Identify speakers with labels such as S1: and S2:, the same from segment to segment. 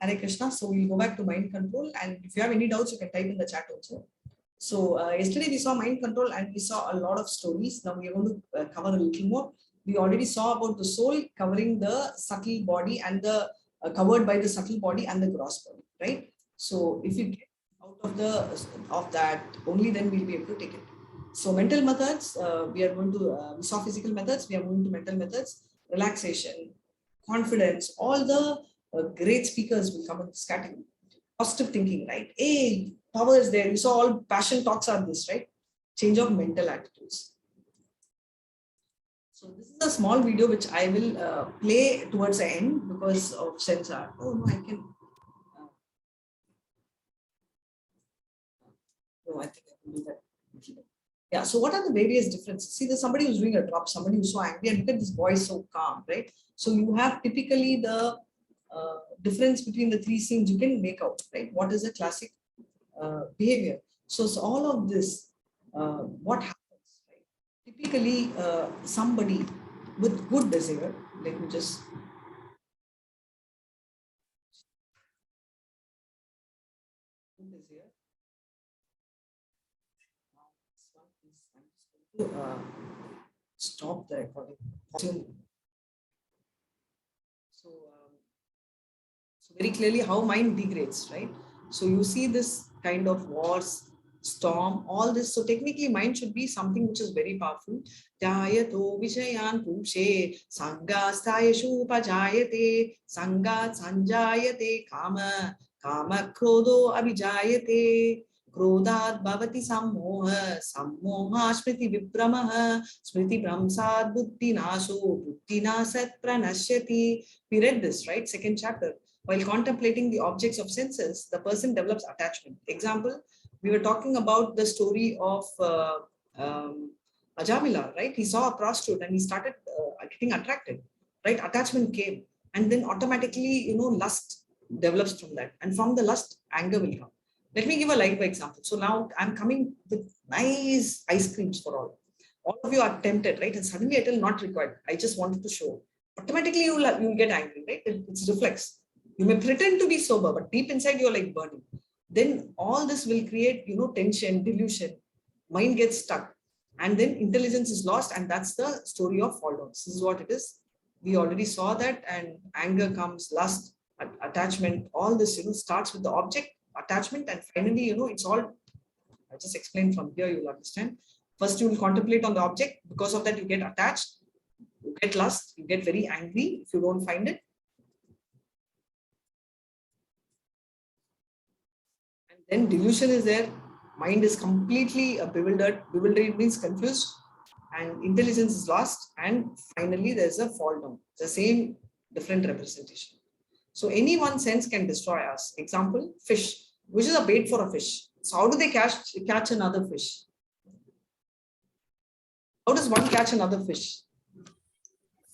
S1: Hare Krishna. So we'll go back to mind control, and if you have any doubts, you can type in the chat also. So yesterday we saw mind control and we saw a lot of stories. Now we are going to cover a little more. We already saw about the soul covering the subtle body and the covered by the subtle body and the gross body, right? So if you get out of that, only then we'll be able to take it. So mental methods, we are going to, we saw physical methods, we are moving to mental methods, relaxation, confidence, all the great speakers will come in this category. Positive thinking, right? Hey, power is there. You saw all passion talks are this, right? Change of mental attitudes. So this is a small video which I will play towards the end because of sensor. Oh no, I can. No, I think I can do that. Yeah, so what are the various differences? See, there's somebody who's doing a drop, somebody who's so angry, and look at this boy so calm, right? So you have typically the difference between the three scenes you can make out, right? What is a classic behavior? So all of this, what happens, right? Typically, somebody with good desire, let me just stop the recording. So, so very clearly how mind degrades, right? So you see this kind of wars, storm, all this. So technically mind should be something which is very powerful. Jayato Vishayan Pushe Sangasthayashu Pajayate Sangat Sanjayate Kama Kama Krodo Abhijayate Krodad Bhavati Sammoha Sammoha Smriti Vibramaha Smriti Brahmsad Buddhi Naso Buddhi Nasat Pranashyati. We read this, right? Second chapter. While contemplating the objects of senses, the person develops attachment. Example, we were talking about the story of Ajamila, right? He saw a prostitute and he started getting attracted, right? Attachment came, and then automatically, lust develops from that. And from the lust, anger will come. Let me give a live example. So now I'm coming with nice ice creams for all. All of you are tempted, right? And suddenly I tell not required. I just wanted to show. Automatically you'll get angry, right? It's reflex. You may pretend to be sober, but deep inside you're like burning. Then all this will create, tension, delusion. Mind gets stuck, and then intelligence is lost, and that's the story of fall down. This is what it is. We already saw that, and anger comes, lust, attachment. All this, starts with the object, attachment, and finally, it's all. I just explained from here. You'll understand. First, you will contemplate on the object. Because of that, you get attached. You get lust. You get very angry if you don't find it. Then delusion is there. Mind is completely bewildered. Bewildered means confused, and intelligence is lost. And finally, there's a fall down. The same different representation. So any one sense can destroy us. Example, fish, which is a bait for a fish. So how do they catch another fish? How does one catch another fish?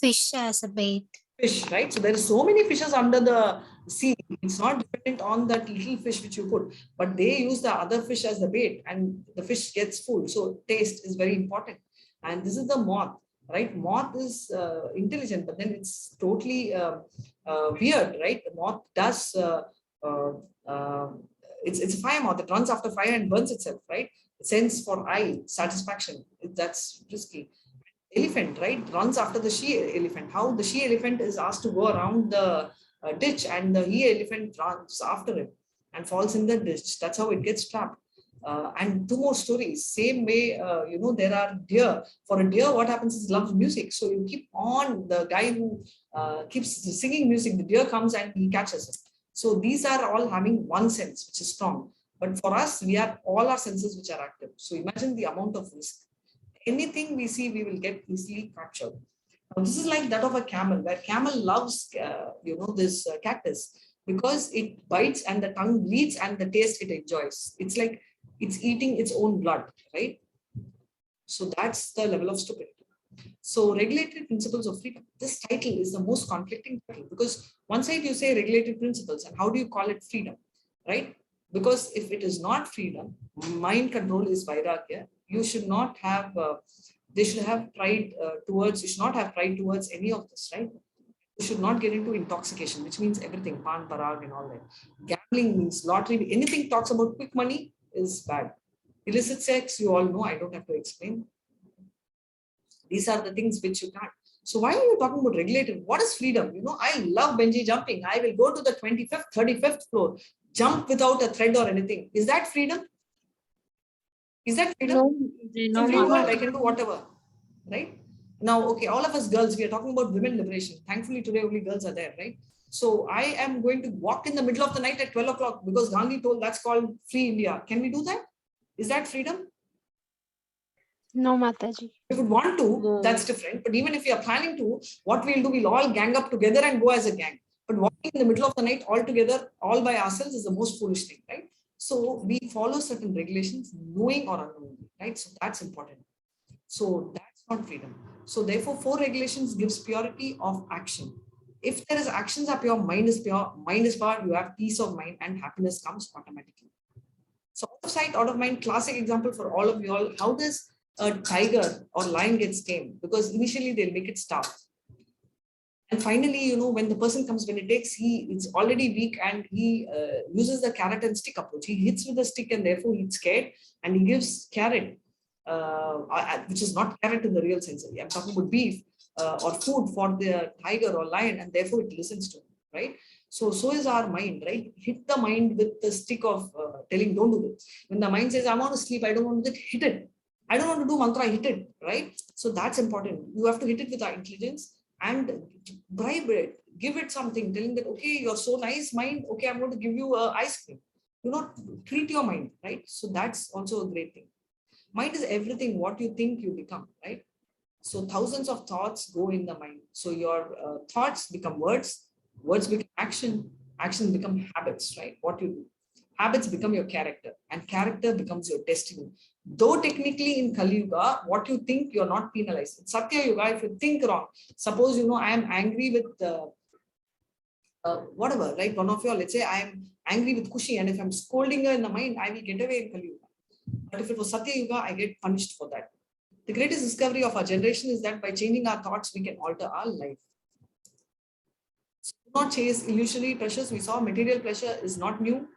S2: Fish as a bait.
S1: Fish, right? So there are so many fishes under the sea. It's not dependent on that little fish which you put, but they use the other fish as the bait, and the fish gets full. So taste is very important. And this is the moth, right? Moth is intelligent, but then it's totally weird, right? The moth does. It's a fire moth. It runs after fire and burns itself, right? Sense for eye satisfaction. That's risky. Elephant, right, runs after the she elephant. How the she elephant is asked to go around the ditch, and the he elephant runs after it and falls in the ditch. That's how it gets trapped. And two more stories. Same way, there are deer. For a deer, what happens is loves music. So you keep on the guy who keeps singing music. The deer comes and he catches it. So these are all having one sense, which is strong. But for us, we have all our senses which are active. So imagine the amount of risk. Anything we see, we will get easily captured. Now, this is like that of a camel, where camel loves, this cactus because it bites and the tongue bleeds and the taste it enjoys. It's like it's eating its own blood, right? So that's the level of stupidity. So regulated principles of freedom. This title is the most conflicting title because one side you say regulated principles, and how do you call it freedom, right? Because if it is not freedom, mind control is vairagya. You should not have, they should have pride towards, you should not have pride towards any of this, right? You should not get into intoxication, which means everything, pan, parag and all that. Gambling means lottery, anything talks about quick money is bad. Illicit sex, you all know, I don't have to explain. These are the things which you can't. So why are you talking about regulated? What is freedom? You know, I love bungee jumping. I will go to the 25th, 35th floor, jump without a thread or anything. Is that freedom? Is that freedom?
S3: No,
S1: It's
S3: no,
S1: a free world. I
S3: Mataji.
S1: can do whatever, right? Now, okay, all of us girls, we are talking about women liberation. Thankfully, today only girls are there, right? So I am going to walk in the middle of the night at 12 o'clock because Gandhi told that's called free India. Can we do that? Is that freedom?
S3: No, Mataji.
S1: If we want to,
S3: No.
S1: that's different. But even if we are planning to, what we'll do, we'll all gang up together and go as a gang. But walking in the middle of the night all together, all by ourselves, is the most foolish thing, right? So we follow certain regulations, knowing or unknowingly, right? So that's important. So that's not freedom. So therefore, 4 regulations gives purity of action. If there is actions are pure, mind is pure, mind is power, you have peace of mind and happiness comes automatically. So out of sight, out of mind, classic example for all of you all. How does a tiger or lion gets tamed? Because initially they'll make it starve. And finally, you know, when the person comes, when it takes, he is already weak and he uses the carrot and stick approach. He hits with the stick and therefore he's scared and he gives carrot, which is not carrot in the real sense. I'm talking about beef or food for the tiger or lion, and therefore it listens to him, right? So is our mind, right? Hit the mind with the stick of telling, don't do this. When the mind says, I want to sleep, I don't want to do it, hit it. I don't want to do mantra, hit it, right? So that's important. You have to hit it with our intelligence and bribe it, give it something, telling that, okay, you're so nice, mind, okay, I'm going to give you ice cream. You know, treat your mind, right? So that's also a great thing. Mind is everything, what you think you become, right? So thousands of thoughts go in the mind. So your thoughts become words, words become action, actions become habits, right? What you do. Habits become your character and character becomes your destiny. Though technically in Kali Yuga, what you think, you're not penalized. In Satya Yuga, if you think wrong, suppose, you know, I am angry with whatever, right? One of you, let's say I am angry with Kushi, and if I'm scolding her in the mind, I will get away in Kali Yuga. But if it was Satya Yuga, I get punished for that. The greatest discovery of our generation is that by changing our thoughts, we can alter our life. So do not chase illusory pleasures. We saw material pleasure is not new,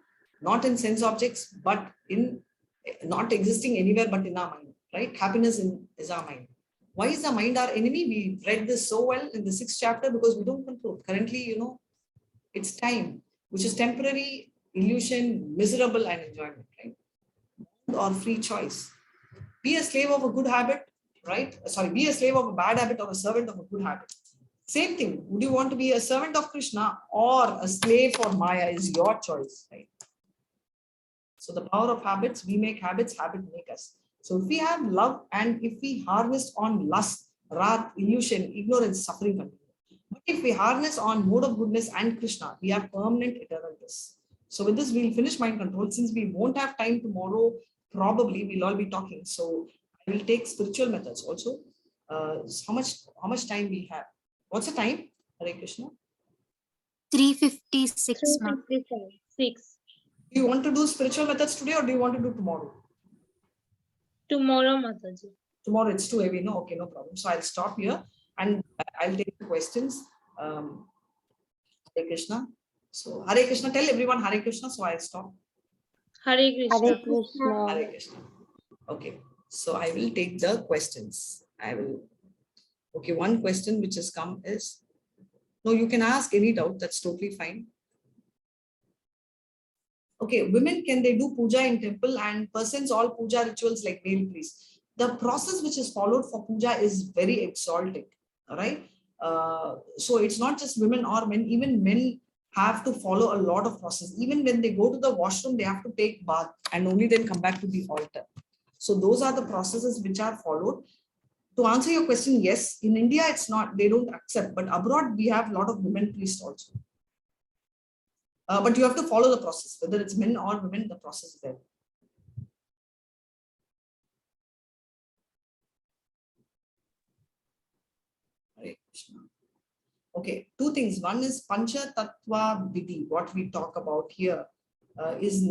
S1: not in sense objects, but in not existing anywhere but in our mind, right? Happiness is our mind. Why is the mind our enemy? We read this so well in the 6th chapter because we don't control. Currently, you know, it's time, which is temporary, illusion, miserable, and enjoyment, right? Or free choice. Be a slave of a good habit, right? Sorry, be a slave of a bad habit or a servant of a good habit. Same thing. Would you want to be a servant of Krishna or a slave for Maya is your choice, right? So the power of habits, we make habits, habit make us. So if we have love and if we harvest on lust, wrath, illusion, ignorance, suffering continue. But if we harness on mode of goodness and Krishna, we have permanent eternal bliss. So with this, we'll finish mind control. Since we won't have time tomorrow, probably we'll all be talking. So I will take spiritual methods also. How much time we have? What's the time, Hare Krishna?
S2: 3:56, ma'am.
S3: 3:56.
S1: Do you want to do spiritual methods today or do you want to do tomorrow?
S3: Tomorrow, Mataji.
S1: Tomorrow it's too heavy, no? Okay, no problem. So I'll stop here and I'll take the questions. Hare Krishna. So Hare Krishna, tell everyone Hare Krishna, so I'll stop.
S3: Hare Krishna.
S4: Hare Krishna.
S1: Hare Krishna. Okay, so I will take the questions. Okay, one question which has come is, no, you can ask any doubt, that's totally fine. Okay, women, can they do puja in temple, and persons all puja rituals like male priests? The process which is followed for puja is very exalted, all right? So it's not just women or men, even men have to follow a lot of process. Even when they go to the washroom, they have to take bath and only then come back to the altar. So those are the processes which are followed. To answer your question, yes, in India, it's not, they don't accept, but abroad, we have a lot of women priests also. But you have to follow the process, whether it's men or women, the process is there. Hare Krishna. Okay, two things. One is Pancha Tattva Vidhi, what we talk about here is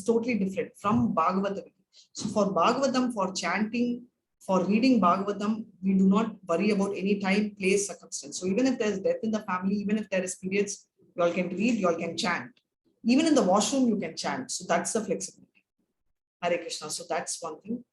S1: totally different from Bhagavatam. So for Bhagavatam, for chanting, for reading Bhagavatam, We do not worry about any time, place, circumstance. So even if there's death in the family, even if there is periods, you all can read, you all can chant. Even in the washroom, you can chant. So that's the flexibility. Hare Krishna. So that's one thing.